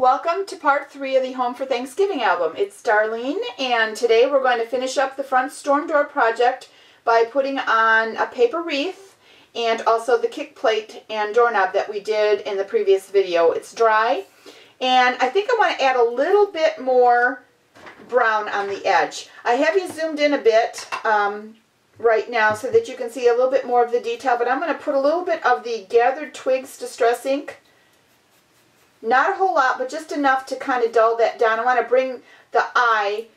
Welcome to part 3 of the Home for Thanksgiving album. It's Darlene, and today we're going to finish up the front storm door project by putting on a paper wreath and also the kick plate and doorknob that we did in the previous video. It's dry, and I think I want to add a little bit more brown on the edge. I have you zoomed in a bit right now so that you can see a little bit more of the detail, but I'm going to put a little bit of the Gathered Twigs Distress ink. Not a whole lot, but just enough to kind of dull that down. I want to bring the eye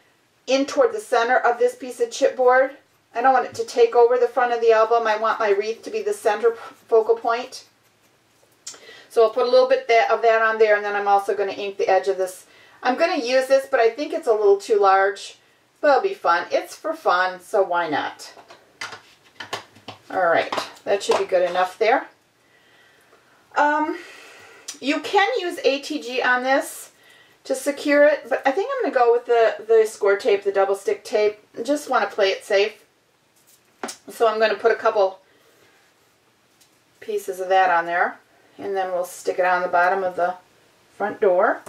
in toward the center of this piece of chipboard. I don't want it to take over the front of the album. I want my wreath to be the center focal point. So I'll put a little bit of that on there, and then I'm also going to ink the edge of this. I'm going to use this, but I think it's a little too large, but it'll be fun. It's for fun, so why not? Alright, that should be good enough there. You can use ATG on this to secure it, but I think I'm going to go with the score tape, the double stick tape. I just want to play it safe. So I'm going to put a couple pieces of that on there, and then we'll stick it on the bottom of the front door.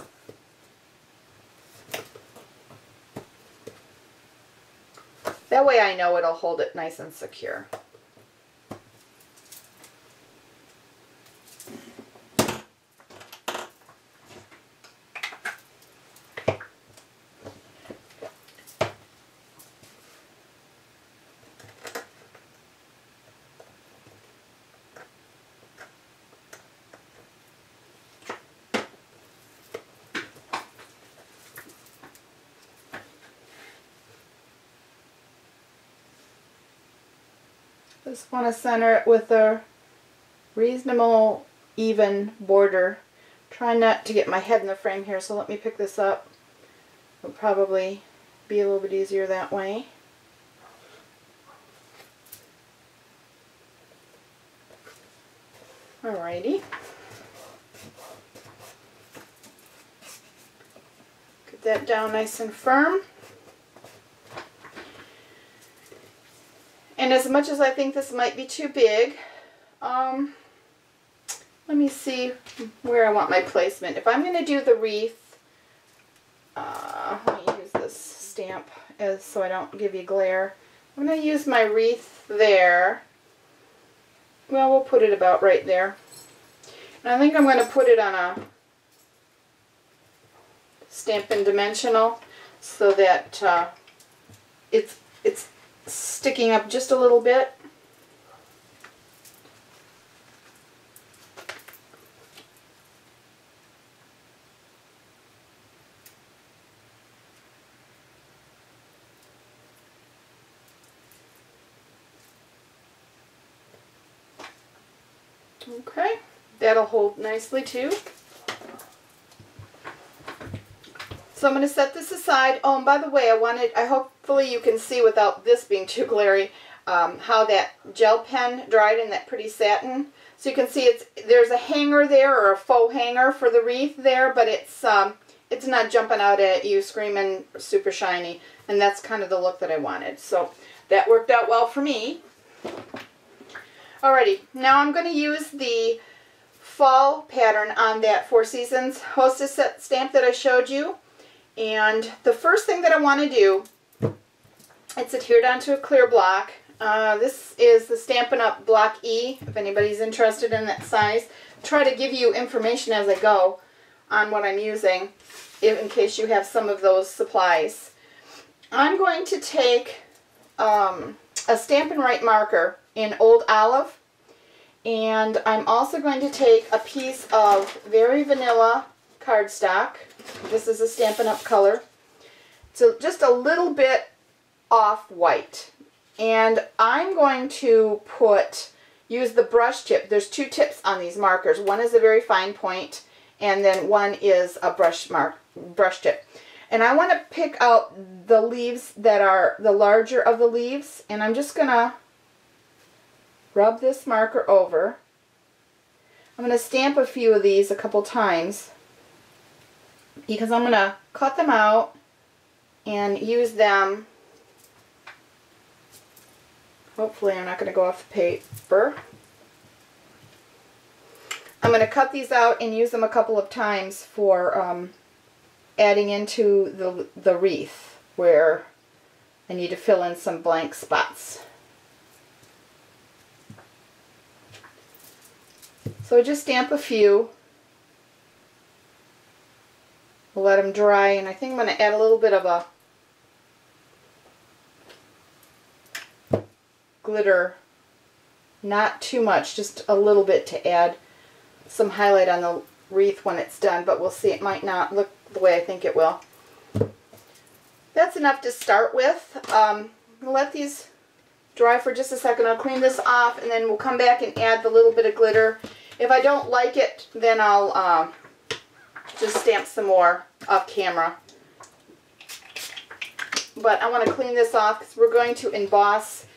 That way I know it'll hold it nice and secure. Just want to center it with a reasonable even border. Try not to get my head in the frame here, so let me pick this up. It'll probably be a little bit easier that way. Alrighty. Get that down nice and firm. And as much as I think this might be too big, let me see where I want my placement. If I'm going to do the wreath, let me use this stamp so I don't give you glare. I'm going to use my wreath there. Well, we'll put it about right there. And I think I'm going to put it on a Stampin' Dimensional so that it's sticking up just a little bit. Okay, that'll hold nicely too. So I'm going to set this aside. Oh, and by the way, hopefully you can see without this being too glary how that gel pen dried in that pretty satin. So you can see there's a hanger there, or a faux hanger for the wreath there, but it's not jumping out at you screaming super shiny, and that's kind of the look that I wanted. So that worked out well for me. Alrighty, now I'm going to use the fall pattern on that Four Seasons Hostess set stamp that I showed you. And the first thing that I want to do, it's adhered onto a clear block. This is the Stampin' Up! Block E, if anybody's interested in that size. Try to give you information as I go on what I'm using, in case you have some of those supplies. I'm going to take a Stampin' Right marker in Old Olive, and I'm also going to take a piece of very vanilla cardstock. This is a Stampin' Up! Color. So just a little bit off-white. And I'm going to use the brush tip. There's two tips on these markers. One is a very fine point, and then one is a brush tip. And I want to pick out the leaves that are the larger of the leaves, and I'm just going to rub this marker over. I'm going to stamp a few of these a couple times, because I'm going to cut them out and use them. Hopefully I'm not going to go off the paper. I'm going to cut these out and use them a couple of times for adding into the wreath where I need to fill in some blank spots. So I just stamp a few. We'll let them dry, and I think I'm going to add a little bit of a glitter. Not too much, just a little bit to add some highlight on the wreath when it's done, but we'll see. It might not look the way I think it will. That's enough to start with. I'll let these dry for just a second. I'll clean this off, and then we'll come back and add the little bit of glitter. If I don't like it, then I'll just stamp some more off camera. But I want to clean this off because we're going to emboss.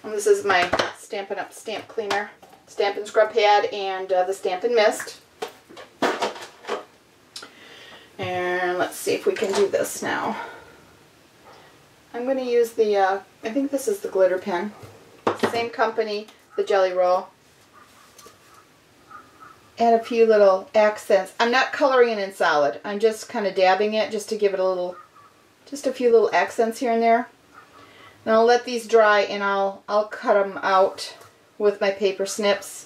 And this is my Stampin' Up stamp cleaner, Stampin' Scrub Pad, and the Stampin' Mist. And let's see if we can do this now. I'm going to use the, I think this is the glitter pen. Same company, the Jelly Roll. Add a few little accents. I'm not coloring it in solid. I'm just kind of dabbing it just to give it a little, just a few little accents here and there. And I'll let these dry, and I'll cut them out with my paper snips.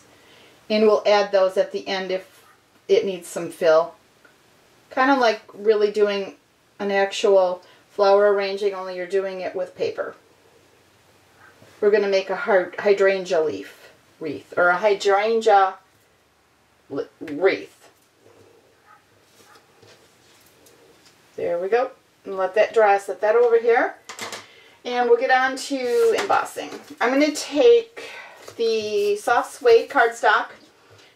And we'll add those at the end if it needs some fill. Kind of like really doing an actual flower arranging, only you're doing it with paper. We're going to make a hydrangea leaf wreath, or a hydrangea wreath. There we go. And let that dry. Set that over here. And we'll get on to embossing. I'm going to take the soft suede cardstock,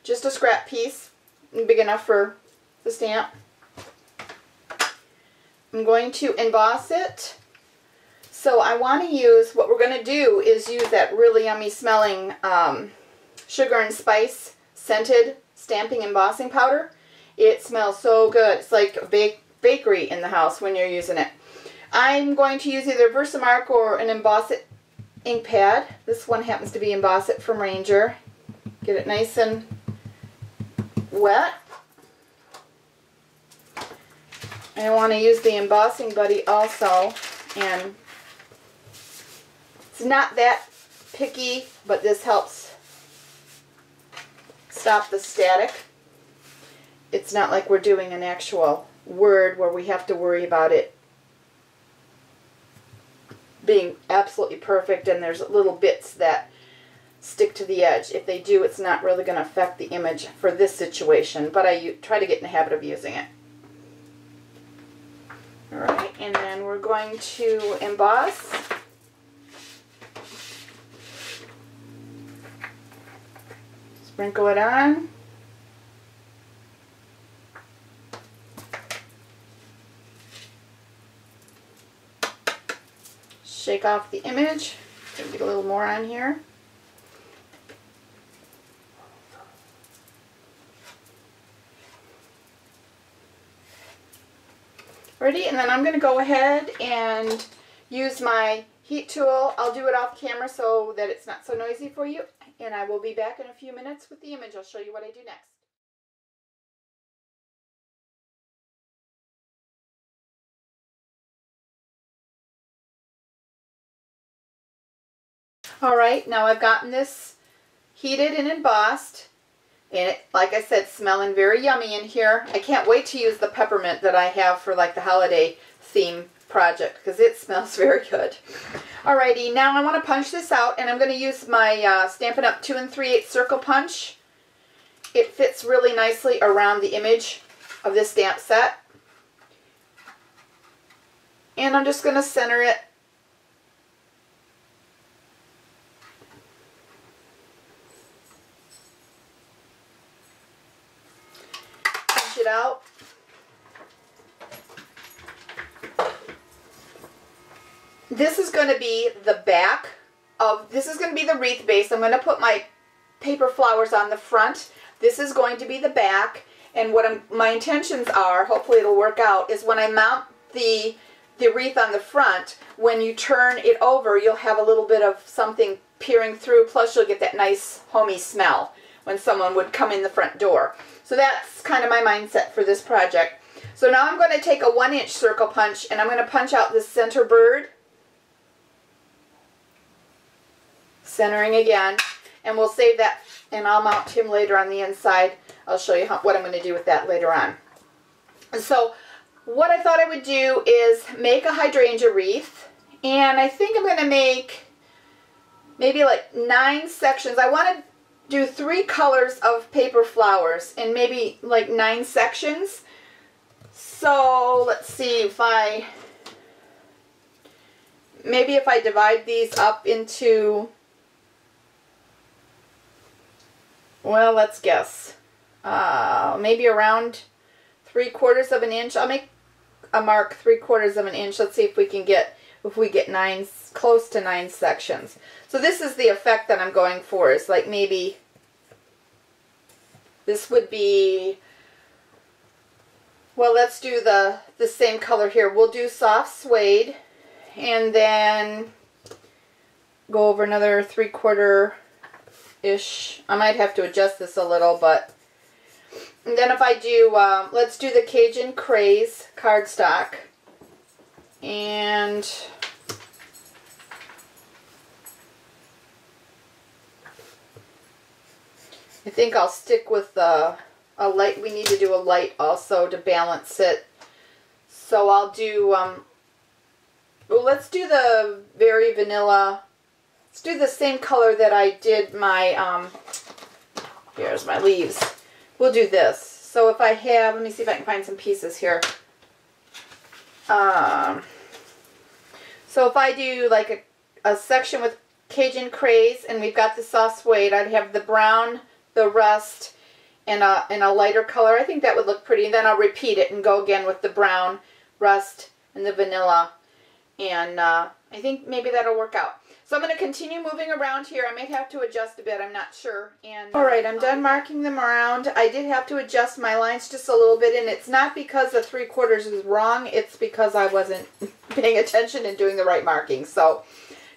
just a scrap piece, big enough for the stamp. I'm going to emboss it. So I want to use, what we're going to do is use that really yummy smelling sugar and spice scented stamping embossing powder. It smells so good. It's like a bakery in the house when you're using it. I'm going to use either Versamark or an Emboss It ink pad. This one happens to be Emboss It from Ranger. Get it nice and wet. And I want to use the Embossing Buddy also. And it's not that picky, but this helps stop the static. It's not like we're doing an actual word where we have to worry about it being absolutely perfect and there's little bits that stick to the edge. If they do, it's not really going to affect the image for this situation, but I try to get in the habit of using it. Alright, and then we're going to emboss. Sprinkle it on. Shake off the image. Get a little more on here. Ready? And then I'm going to go ahead and use my heat tool. I'll do it off camera so that it's not so noisy for you. And I will be back in a few minutes with the image. I'll show you what I do next. Alright, now I've gotten this heated and embossed, and it, like I said, smelling very yummy in here. I can't wait to use the peppermint that I have for like the holiday theme project because it smells very good. Alrighty, now I want to punch this out, and I'm going to use my Stampin' Up 2 3/8 circle punch. It fits really nicely around the image of this stamp set. And I'm just going to center it . It out. This is going to be the back of, this is going to be the wreath base. I'm going to put my paper flowers on the front. This is going to be the back, and what my intentions are, hopefully it'll work out, is when I mount the the wreath on the front, when you turn it over, you'll have a little bit of something peering through, plus you'll get that nice homey smell when someone would come in the front door. So that's kind of my mindset for this project. So now I'm going to take a 1-inch circle punch, and I'm going to punch out this center bird. Centering again, and we'll save that, and I'll mount him later on the inside. I'll show you what I'm going to do with that later on. And so what I thought I would do is make a hydrangea wreath, and I think I'm going to make maybe like 9 sections. I want to do 3 colors of paper flowers and maybe like 9 sections. So let's see if maybe if I divide these up into, well, let's guess, maybe around 3/4 of an inch. I'll make a mark 3/4 of an inch. Let's see if we can get, if we get 9, close to 9 sections. So this is the effect that I'm going for, is like maybe this would be, well, let's do the same color here. We'll do soft suede, and then go over another 3/4-ish. I might have to adjust this a little, but, and then if I do, let's do the Cajun Craze cardstock, and I think I'll stick with a light. We need to do a light also to balance it. So I'll do, well, let's do the very vanilla. Let's do the same color that I did my, here's my leaves. We'll do this. So if I have, let me see if I can find some pieces here. So if I do like a section with Cajun Craze, and we've got the soft suede, I'd have the brown, the rust, and a lighter color. I think that would look pretty. And then I'll repeat it and go again with the brown, rust, and the vanilla. And I think maybe that'll work out. So I'm going to continue moving around here. I may have to adjust a bit. I'm not sure. And alright, I'm done marking them around. I did have to adjust my lines just a little bit. And it's not because the 3/4 is wrong. It's because I wasn't paying attention and doing the right marking. So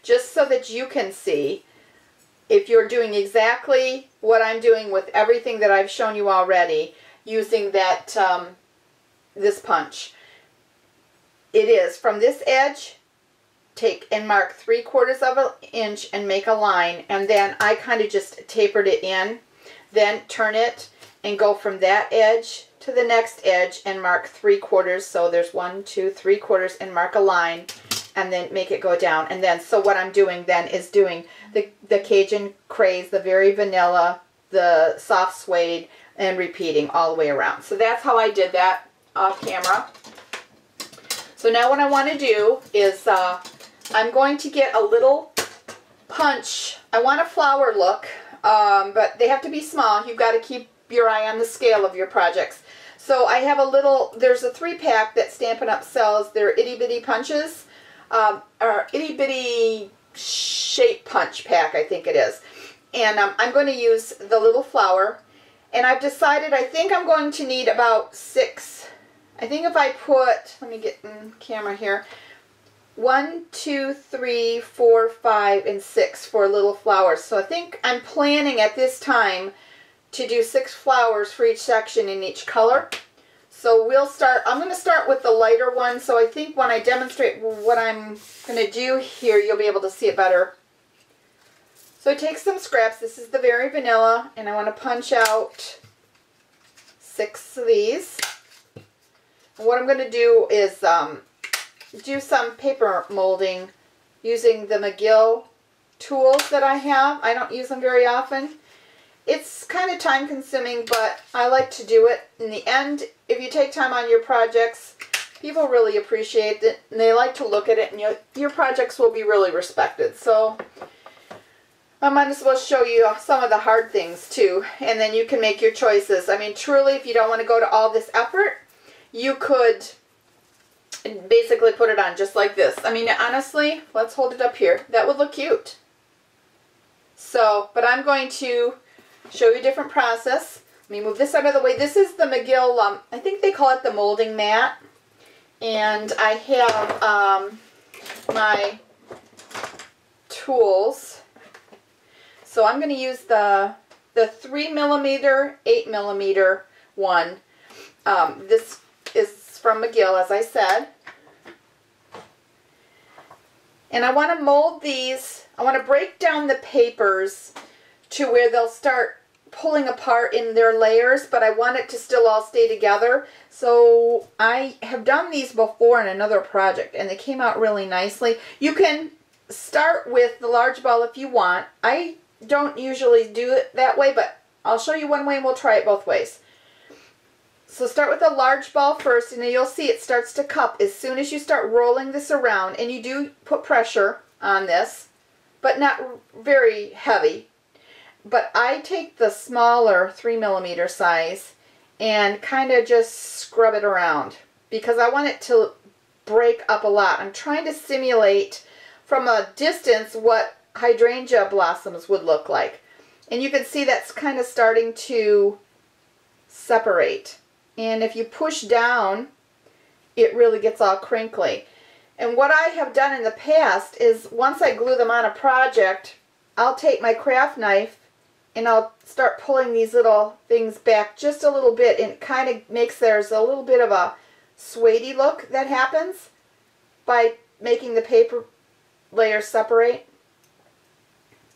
just so that you can see, if you're doing exactly what I'm doing with everything that I've shown you already, using that this punch, it is from this edge, take and mark 3/4 of an inch and make a line, and then I kind of just tapered it in, then turn it and go from that edge to the next edge and mark 3/4. So there's 1, 2, 3/4, and mark a line, and then make it go down. And then, so what I'm doing then is doing the Cajun Craze, the very vanilla, the soft suede, and repeating all the way around. So that's how I did that off camera. So now what I want to do is I'm going to get a little punch. I want a flower look, but they have to be small. You've got to keep your eye on the scale of your projects. So I have a little, there's a 3-pack that Stampin' Up! Sells. They're itty bitty punches, or itty bitty shape punch pack, I think it is. And I'm going to use the little flower. And I've decided, I think I'm going to need about 6. I think if I put, let me get in camera here, 1, 2, 3, 4, 5, and 6 for little flowers. So I think I'm planning at this time to do 6 flowers for each section in each color. So we'll start, I'm going to start with the lighter one, so I think when I demonstrate what I'm going to do here, you'll be able to see it better. So I take some scraps. This is the very vanilla, and I want to punch out 6 of these. And what I'm going to do is do some paper molding using the McGill tools that I have. I don't use them very often. It's kind of time consuming, but I like to do it. In the end, if you take time on your projects, people really appreciate it, and they like to look at it, and your projects will be really respected. So I might as well show you some of the hard things too, and then you can make your choices. I mean, truly, if you don't want to go to all this effort, you could basically put it on just like this. I mean, honestly, let's hold it up here. That would look cute. So, but I'm going to show you a different process. Let me move this out of the way. This is the McGill, I think they call it the molding mat. And I have my tools. So I'm going to use the 3mm, 8mm one. This is from McGill, as I said. And I want to mold these. I want to break down the papers to where they'll start pulling apart in their layers, but I want it to still all stay together. So I have done these before in another project, and they came out really nicely. You can start with the large ball if you want. I don't usually do it that way, but I'll show you one way and we'll try it both ways. So start with a large ball first, and then you'll see it starts to cup as soon as you start rolling this around. And you do put pressure on this, but not very heavy. But I take the smaller 3mm size and kind of just scrub it around because I want it to break up a lot. I'm trying to simulate from a distance what hydrangea blossoms would look like. And you can see that's kind of starting to separate. And if you push down, it really gets all crinkly. And what I have done in the past is once I glue them on a project, I'll take my craft knife and I'll start pulling these little things back just a little bit, and it kind of makes there's a little bit of a suede look that happens by making the paper layers separate.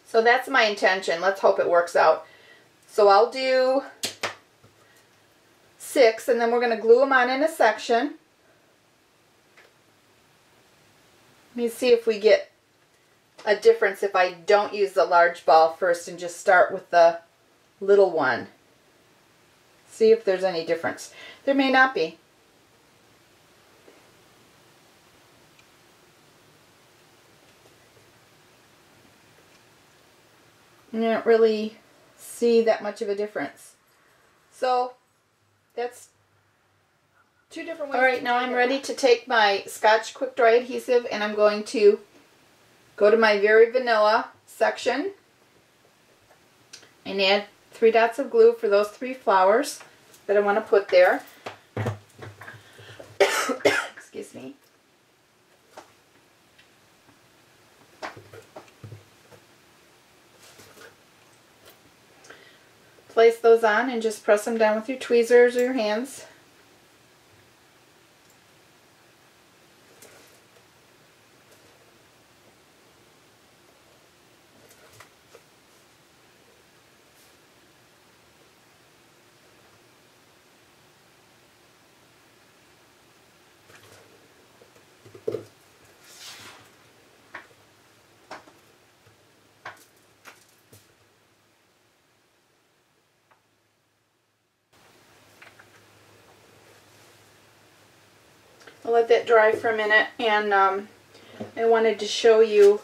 So that's my intention. Let's hope it works out. So I'll do 6, and then we're going to glue them on in a section. Let me see if we get a difference if I don't use the large ball first and just start with the little one. See if there's any difference. There may not be. I don't really see that much of a difference. So that's 2 different ways. Alright, now I'm ready to take my Scotch Quick Dry adhesive and I'm going to go to my Very Vanilla section and add 3 dots of glue for those 3 flowers that I want to put there. Excuse me. Place those on and just press them down with your tweezers or your hands. I'll let that dry for a minute, and I wanted to show you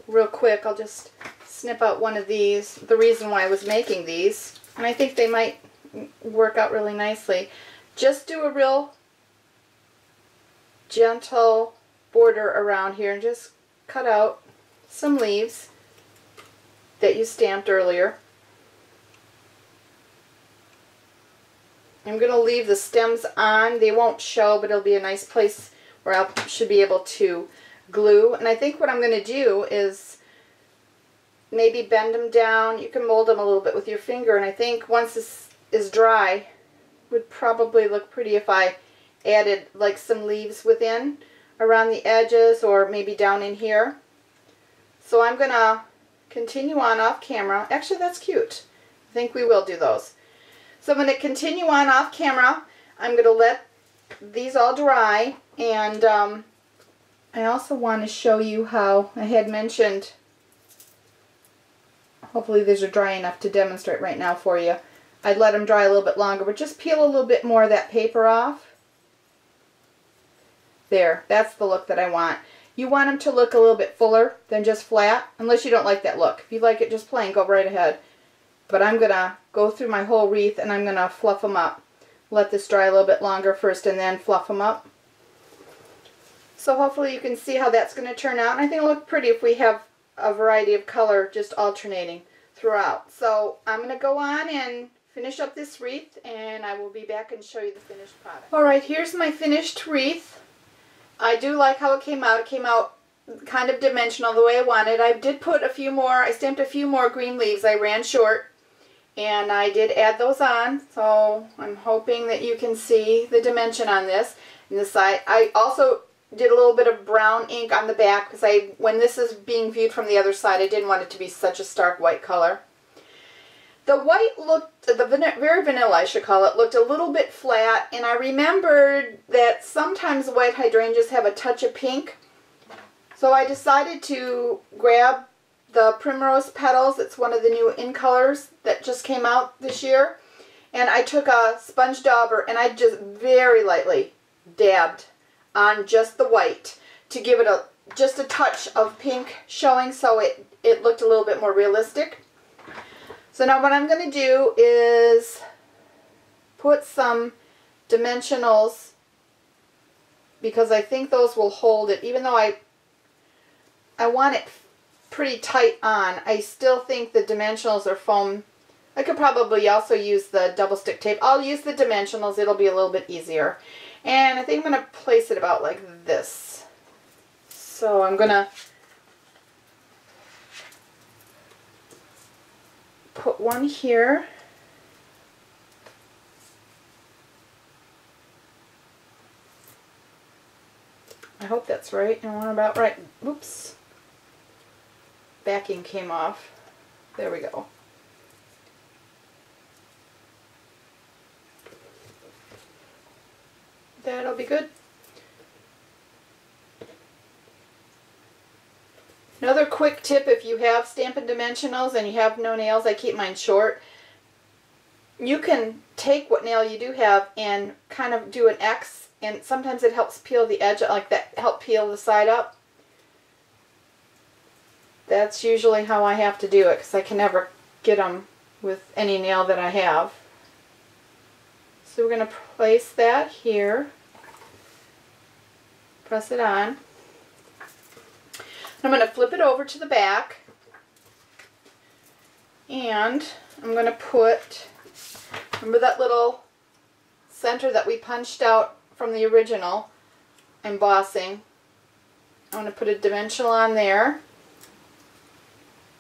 real quick. I'll just snip out one of these, the reason why I was making these, and I think they might work out really nicely. Just do a real gentle border around here and just cut out some leaves that you stamped earlier. I'm going to leave the stems on. They won't show, but it'll be a nice place where I should be able to glue. And I think what I'm going to do is maybe bend them down. You can mold them a little bit with your finger, and I think once this is dry, it would probably look pretty if I added like some leaves within around the edges or maybe down in here. So I'm going to continue on off camera. Actually, that's cute. I think we will do those. So I'm going to continue on off camera. I'm going to let these all dry, and I also want to show you how I had mentioned, hopefully these are dry enough to demonstrate right now for you. I'd let them dry a little bit longer, but just peel a little bit more of that paper off. There, that's the look that I want. You want them to look a little bit fuller than just flat, unless you don't like that look. If you like it just plain, go right ahead. But I'm going to go through my whole wreath and I'm going to fluff them up. Let this dry a little bit longer first and then fluff them up. So hopefully you can see how that's going to turn out. And I think it'll look pretty if we have a variety of color just alternating throughout. So I'm going to go on and finish up this wreath, and I will be back and show you the finished product. Alright, here's my finished wreath. I do like how it came out. It came out kind of dimensional the way I wanted. I did put a few more, I stamped a few more green leaves. I ran short and I did add those on. So I'm hoping that you can see the dimension on this. And the side, I also did a little bit of brown ink on the back because when this is being viewed from the other side, I didn't want it to be such a stark white color. The white looked, very vanilla I should call it, looked a little bit flat, and I remembered that sometimes white hydrangeas have a touch of pink. So I decided to grab the Primrose Petals. It's one of the new in colors that just came out this year. And I took a sponge dauber and I just very lightly dabbed on just the white to give it just a touch of pink showing, so it looked a little bit more realistic. So now what I'm going to do is put some dimensionals, because I think those will hold it. Even though I want it pretty tight on, I still think the dimensionals are foam. I could probably also use the double stick tape. I'll use the dimensionals. It'll be a little bit easier. And I think I'm going to place it about like this. So I'm going to put one here. I hope that's right, and one about right. Oops. Backing came off. There we go. That'll be good. Another quick tip, if you have Stampin' Dimensionals and you have no nails, I keep mine short. You can take what nail you do have and kind of do an X, and sometimes it helps peel the edge, like that, help peel the side up. That's usually how I have to do it, because I can never get them with any nail that I have. So we're going to place that here. Press it on. I'm going to flip it over to the back, and I'm going to put, remember that little center that we punched out from the original embossing? I'm going to put a dimensional on there,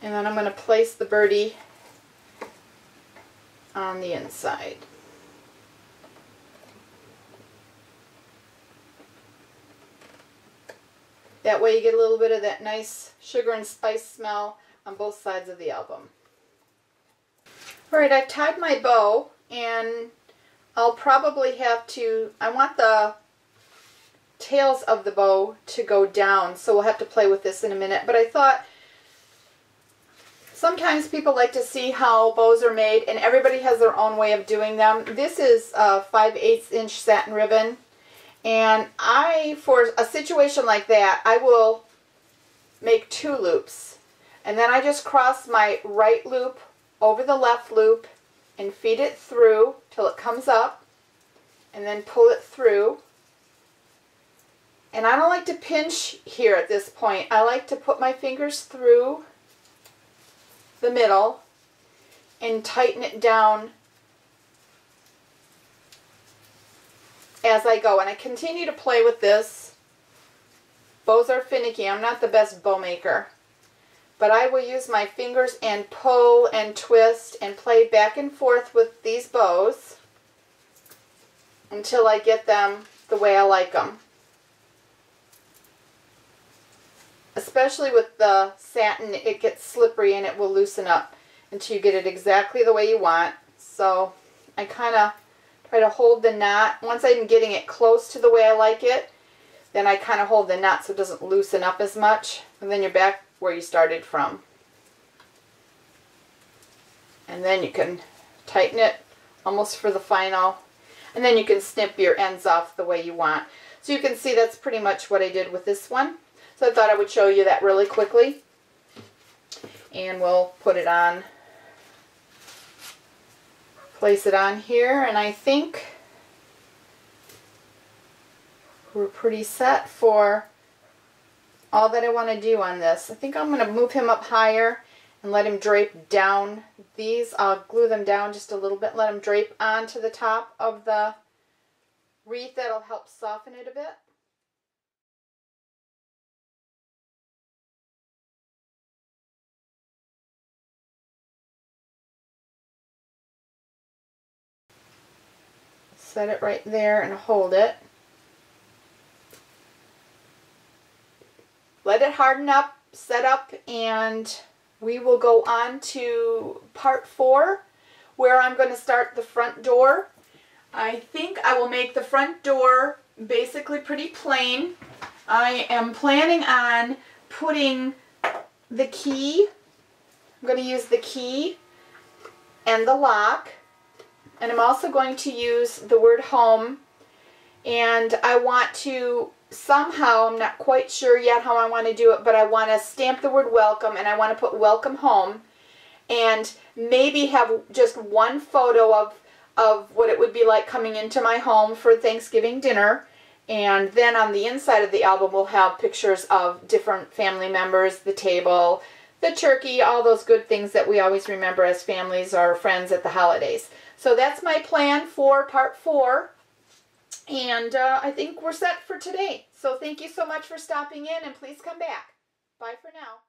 and then I'm going to place the birdie on the inside. That way you get a little bit of that nice sugar and spice smell on both sides of the album. Alright, I've tied my bow, and I'll probably have to, I want the tails of the bow to go down, so we'll have to play with this in a minute. But I thought, sometimes people like to see how bows are made, and everybody has their own way of doing them. This is a 5/8 inch satin ribbon. And for a situation like that, I will make 2 loops. And then I just cross my right loop over the left loop and feed it through till it comes up, and then pull it through. And I don't like to pinch here at this point. I like to put my fingers through the middle and tighten it down as I go. And I continue to play with this. Bows are finicky. I'm not the best bow maker, but I will use my fingers and pull and twist and play back and forth with these bows until I get them the way I like them. Especially with the satin, it gets slippery and it will loosen up until you get it exactly the way you want. So I kind of try to hold the knot. Once I'm getting it close to the way I like it, then I kind of hold the knot so it doesn't loosen up as much. And then you're back where you started from. And then you can tighten it almost for the final. And then you can snip your ends off the way you want. So you can see that's pretty much what I did with this one. So I thought I would show you that really quickly. And we'll put it on. Place it on here, and I think we're pretty set for all that I want to do on this. I think I'm going to move him up higher and let him drape down these. I'll glue them down just a little bit, let them drape onto the top of the wreath. That'll help soften it a bit. set it right there and hold it. Let it harden up, set up, and we will go on to part 4, where I'm going to start the front door. I think I will make the front door basically pretty plain. I am planning on putting the key. I'm going to use the key and the lock, and I'm also going to use the word home, and I want to somehow, I'm not quite sure yet how I want to do it, but I want to stamp the word welcome, and I want to put welcome home, and maybe have just one photo of what it would be like coming into my home for Thanksgiving dinner. And then on the inside of the album we'll have pictures of different family members, the table, the turkey, all those good things that we always remember as families or friends at the holidays. So that's my plan for part 4. And I think we're set for today. So thank you so much for stopping in, and please come back. Bye for now.